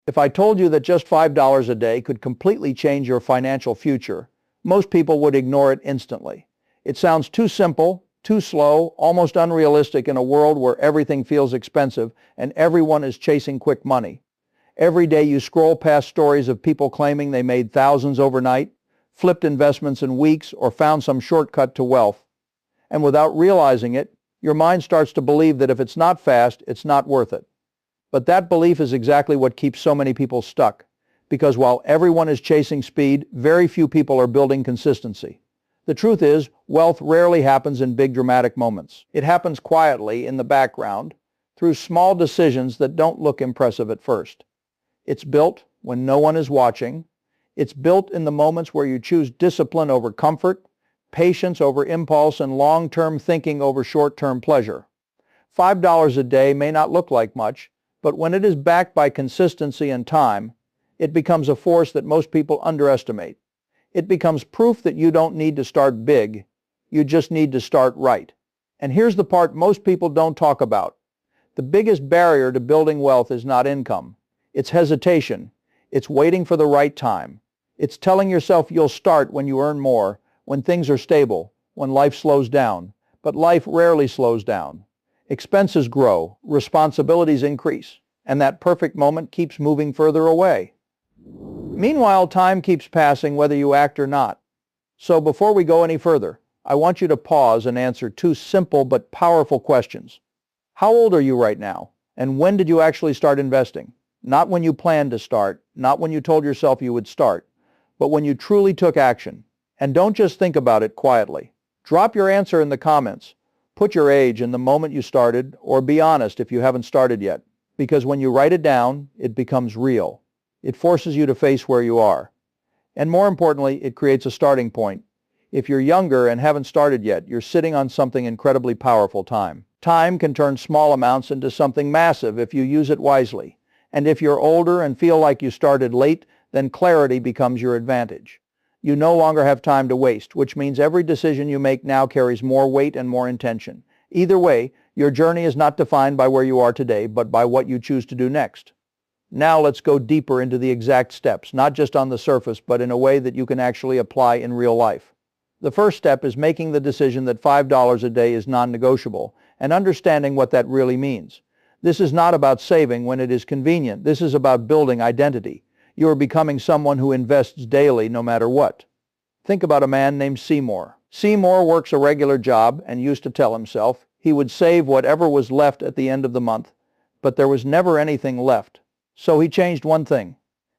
If I told you that just $5 a day could completely change your financial future, most people would ignore it instantly. It sounds too simple, too slow, almost unrealistic in a world where everything feels expensive and everyone is chasing quick money. Every day you scroll past stories of people claiming they made thousands overnight, flipped investments in weeks, or found some shortcut to wealth. And without realizing it, your mind starts to believe that if it's not fast, it's not worth it. But that belief is exactly what keeps so many people stuck. Because while everyone is chasing speed, very few people are building consistency. The truth is, wealth rarely happens in big dramatic moments. It happens quietly in the background, through small decisions that don't look impressive at first. It's built when no one is watching. It's built in the moments where you choose discipline over comfort, patience over impulse, and long-term thinking over short-term pleasure. $5 a day may not look like much, but when it is backed by consistency and time, it becomes a force that most people underestimate. It becomes proof that you don't need to start big, you just need to start right. And here's the part most people don't talk about. The biggest barrier to building wealth is not income. It's hesitation. It's waiting for the right time. It's telling yourself you'll start when you earn more, when things are stable, when life slows down. But life rarely slows down. Expenses grow, responsibilities increase, and that perfect moment keeps moving further away. Meanwhile, time keeps passing whether you act or not. So before we go any further, I want you to pause and answer two simple but powerful questions. How old are you right now? And when did you actually start investing? Not when you planned to start, not when you told yourself you would start, but when you truly took action. And don't just think about it quietly. Drop your answer in the comments. Put your age and the moment you started, or be honest if you haven't started yet. Because when you write it down, it becomes real. It forces you to face where you are. And more importantly, it creates a starting point. If you're younger and haven't started yet, you're sitting on something incredibly powerful. Time. Time can turn small amounts into something massive if you use it wisely. And if you're older and feel like you started late, then clarity becomes your advantage. You no longer have time to waste, which means every decision you make now carries more weight and more intention. Either way, your journey is not defined by where you are today, but by what you choose to do next. Now let's go deeper into the exact steps, not just on the surface, but in a way that you can actually apply in real life. The first step is making the decision that $5 a day is non-negotiable, and understanding what that really means. This is not about saving when it is convenient. This is about building identity. You are becoming someone who invests daily no matter what. Think about a man named Seymour. Seymour works a regular job and used to tell himself he would save whatever was left at the end of the month, but there was never anything left. So he changed one thing.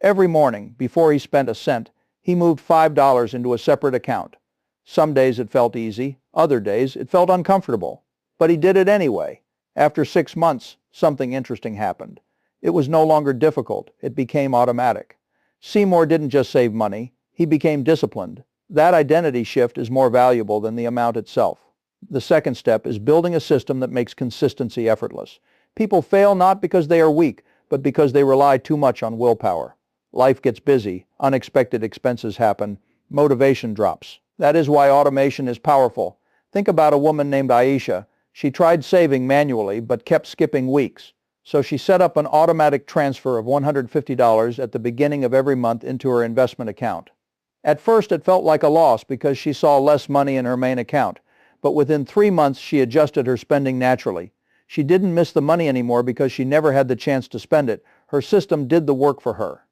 Every morning, before he spent a cent, he moved $5 into a separate account. Some days it felt easy, other days it felt uncomfortable. But he did it anyway. After 6 months, something interesting happened. It was no longer difficult. It became automatic. Seymour didn't just save money. He became disciplined. That identity shift is more valuable than the amount itself. The second step is building a system that makes consistency effortless. People fail not because they are weak, but because they rely too much on willpower. Life gets busy, unexpected expenses happen, motivation drops. That is why automation is powerful. Think about a woman named Aisha. She tried saving manually, but kept skipping weeks. So she set up an automatic transfer of $150 at the beginning of every month into her investment account. At first it felt like a loss because she saw less money in her main account, but within 3 months she adjusted her spending naturally. She didn't miss the money anymore because she never had the chance to spend it. Her system did the work for her.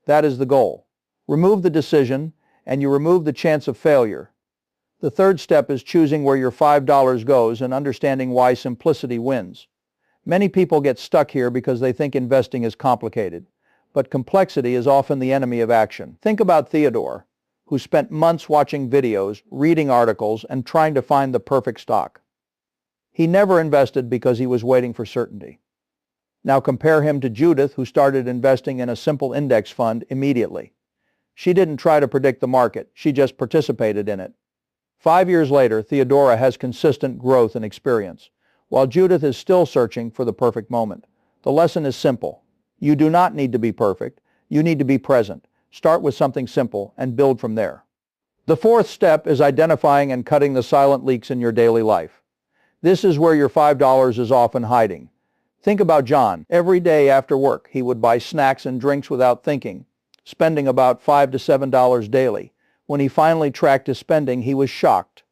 That is the goal. Remove the decision, and you remove the chance of failure. The third step is choosing where your $5 goes and understanding why simplicity wins. Many people get stuck here because they think investing is complicated. But complexity is often the enemy of action. Think about Theodore, who spent months watching videos, reading articles, and trying to find the perfect stock. He never invested because he was waiting for certainty. Now compare him to Judith, who started investing in a simple index fund immediately. She didn't try to predict the market. She just participated in it. 5 years later, Theodora has consistent growth and experience, while Judith is still searching for the perfect moment. The lesson is simple. You do not need to be perfect. You need to be present. Start with something simple and build from there. The fourth step is identifying and cutting the silent leaks in your daily life. This is where your $5 is often hiding. Think about John. Every day after work, he would buy snacks and drinks without thinking, spending about $5 to $7 daily. When he finally tracked his spending, he was shocked.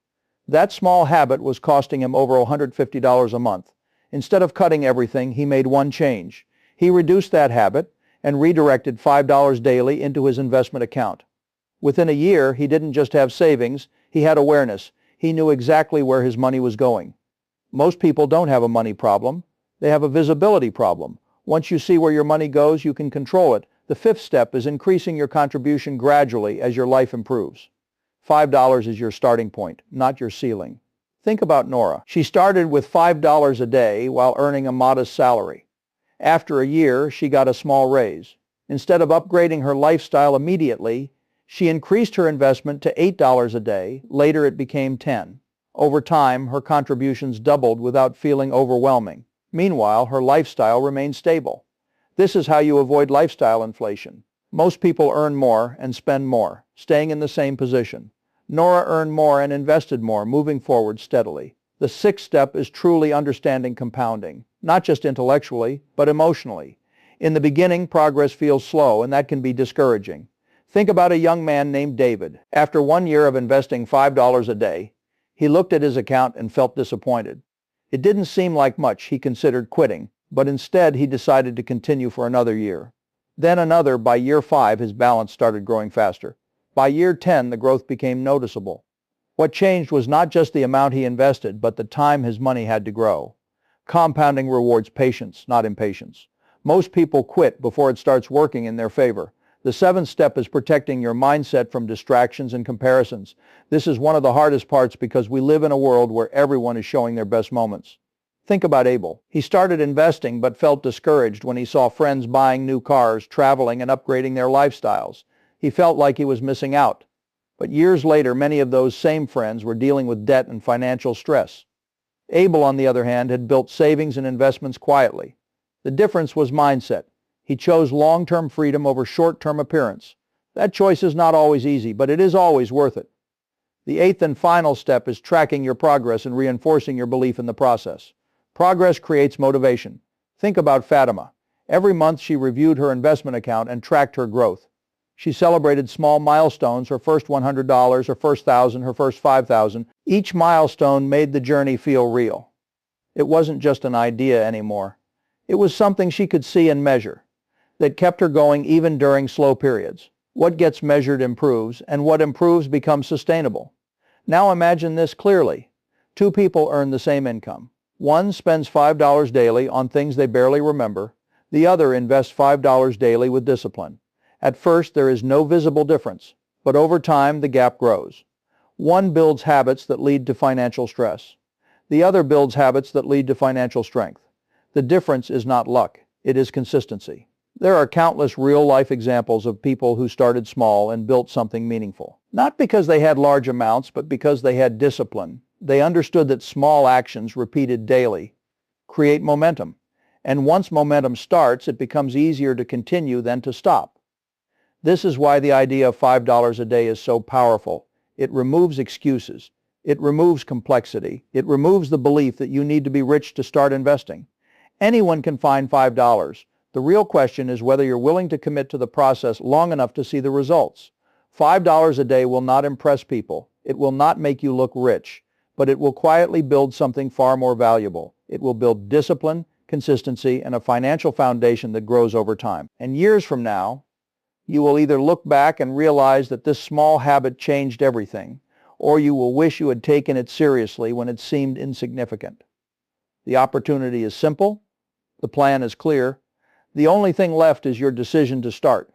That small habit was costing him over $150 a month. Instead of cutting everything, he made one change. He reduced that habit and redirected $5 daily into his investment account. Within a year, he didn't just have savings, he had awareness. He knew exactly where his money was going. Most people don't have a money problem. They have a visibility problem. Once you see where your money goes, you can control it. The fifth step is increasing your contribution gradually as your life improves. $5 is your starting point, not your ceiling. Think about Nora. She started with $5 a day while earning a modest salary. After a year, she got a small raise. Instead of upgrading her lifestyle immediately, she increased her investment to $8 a day. Later it became $10. Over time, her contributions doubled without feeling overwhelming. Meanwhile, her lifestyle remained stable. This is how you avoid lifestyle inflation. Most people earn more and spend more, staying in the same position. Nora earned more and invested more, moving forward steadily. The sixth step is truly understanding compounding, not just intellectually, but emotionally. In the beginning, progress feels slow, and that can be discouraging. Think about a young man named David. After 1 year of investing $5 a day, he looked at his account and felt disappointed. It didn't seem like much. He considered quitting, but instead he decided to continue for another year. Then another. By year 5, his balance started growing faster. By year 10, the growth became noticeable. What changed was not just the amount he invested, but the time his money had to grow. Compounding rewards patience, not impatience. Most people quit before it starts working in their favor. The seventh step is protecting your mindset from distractions and comparisons. This is one of the hardest parts because we live in a world where everyone is showing their best moments. Think about Abel. He started investing but felt discouraged when he saw friends buying new cars, traveling, and upgrading their lifestyles. He felt like he was missing out. But years later, many of those same friends were dealing with debt and financial stress. Abel, on the other hand, had built savings and investments quietly. The difference was mindset. He chose long-term freedom over short-term appearance. That choice is not always easy, but it is always worth it. The eighth and final step is tracking your progress and reinforcing your belief in the process. Progress creates motivation. Think about Fatima. Every month she reviewed her investment account and tracked her growth. She celebrated small milestones, her first $100, her first $1,000, her first $5,000. Each milestone made the journey feel real. It wasn't just an idea anymore. It was something she could see and measure, that kept her going even during slow periods. What gets measured improves, and what improves becomes sustainable. Now imagine this clearly. Two people earn the same income. One spends $5 daily on things they barely remember. The other invests $5 daily with discipline. At first, there is no visible difference, but over time, the gap grows. One builds habits that lead to financial stress. The other builds habits that lead to financial strength. The difference is not luck, it is consistency. There are countless real-life examples of people who started small and built something meaningful. Not because they had large amounts, but because they had discipline. They understood that small actions repeated daily create momentum. And once momentum starts, it becomes easier to continue than to stop. This is why the idea of $5 a day is so powerful. It removes excuses. It removes complexity. It removes the belief that you need to be rich to start investing. Anyone can find $5. The real question is whether you're willing to commit to the process long enough to see the results. $5 a day will not impress people. It will not make you look rich, but it will quietly build something far more valuable. It will build discipline, consistency, and a financial foundation that grows over time. And years from now, you will either look back and realize that this small habit changed everything, or you will wish you had taken it seriously when it seemed insignificant. The opportunity is simple. The plan is clear. The only thing left is your decision to start.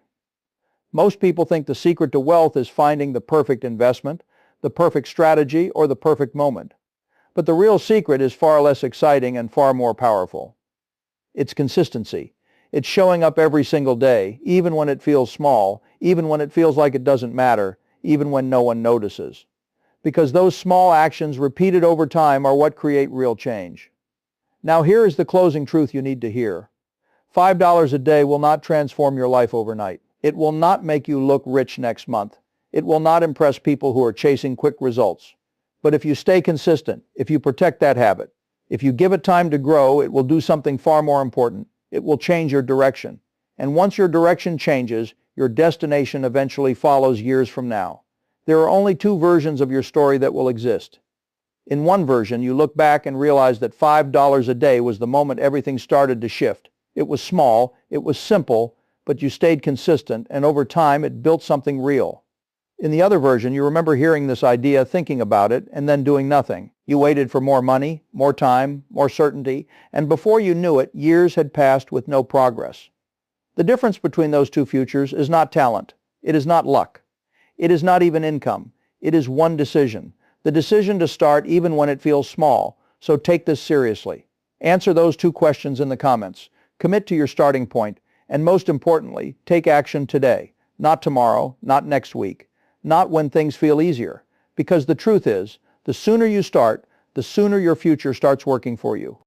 Most people think the secret to wealth is finding the perfect investment, the perfect strategy, or the perfect moment. But the real secret is far less exciting and far more powerful. It's consistency. It's showing up every single day, even when it feels small, even when it feels like it doesn't matter, even when no one notices. Because those small actions repeated over time are what create real change. Now here is the closing truth you need to hear. $5 a day will not transform your life overnight. It will not make you look rich next month. It will not impress people who are chasing quick results. But if you stay consistent, if you protect that habit, If you give it time to grow, it will do something far more important. It will change your direction. And once your direction changes, your destination eventually follows years from now. There are only two versions of your story that will exist. In one version, you look back and realize that $5 a day was the moment everything started to shift. It was small, it was simple, but you stayed consistent, and over time it built something real. In the other version, you remember hearing this idea, thinking about it, and then doing nothing. You waited for more money, more time, more certainty, and before you knew it, years had passed with no progress. The difference between those two futures is not talent. It is not luck. It is not even income. It is one decision. The decision to start even when it feels small. So take this seriously. Answer those two questions in the comments. Commit to your starting point. And most importantly, take action today. Not tomorrow, not next week. Not when things feel easier. Because the truth is, the sooner you start, the sooner your future starts working for you.